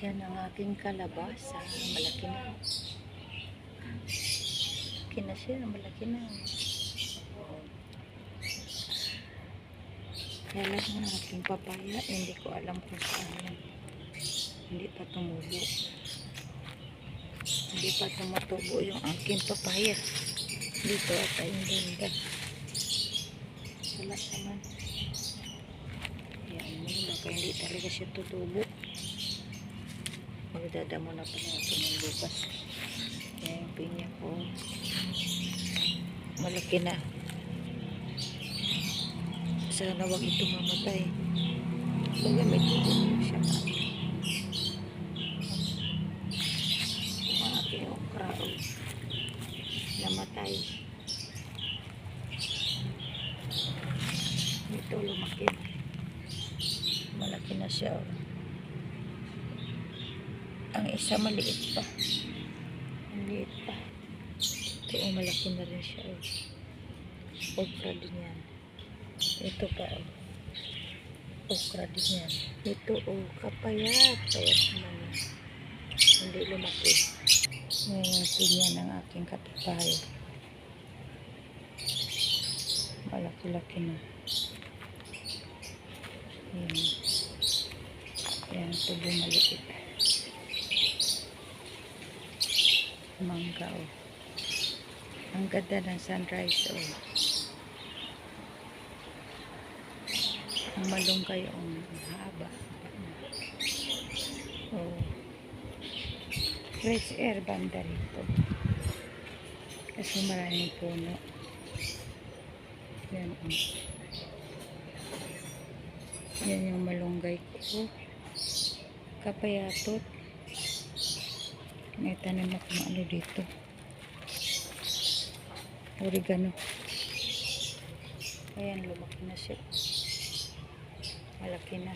Yan ang aking kalabasa. Malaki na. Malaki na siya. Malaki na. Kaya lang ang aking papaya. Hindi ko alam kung saan. Hindi pa tumubo. Hindi pa tumatubo yung aking papaya. Dito at ayun ganda. Wala naman. Yan mo. Baka hindi talaga siya tutubo. Magdadamo na pala ako ng bukas. Yan yung pinya ko. Malaki na. Sana wag ito mamatay. Baga may tubo siya. Yung aking okra. Namatay. Ito lumaki. Malaki na siya. Ang isa maliit pa. Maliit pa. Ito malaki na rin siya. Okra din yan. Ito pa. Okra din yan. Ito kapayat. Payat naman. Hindi lumaki. Ngayon pinya ng aking kapitbahay. Malaki-laki na. Yan. Yan. Tubo maliit. Mangga ang ganda ng sunrise ang malunggay ang haba fresh air banda rito kasi maraming puno. Yan yan yung malunggay ko kapayatot. May tanim akong ano dito. Oregano. Ayan, lumaki na siya. Malaki na.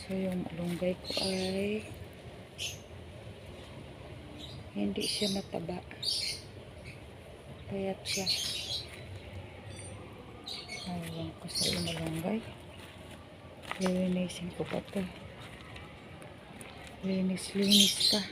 So, yung malunggay ko ay hindi siya mataba. Payat siya. Ayaw ko sa yung malunggay. Lilinisin ko pa ito. Linis pa.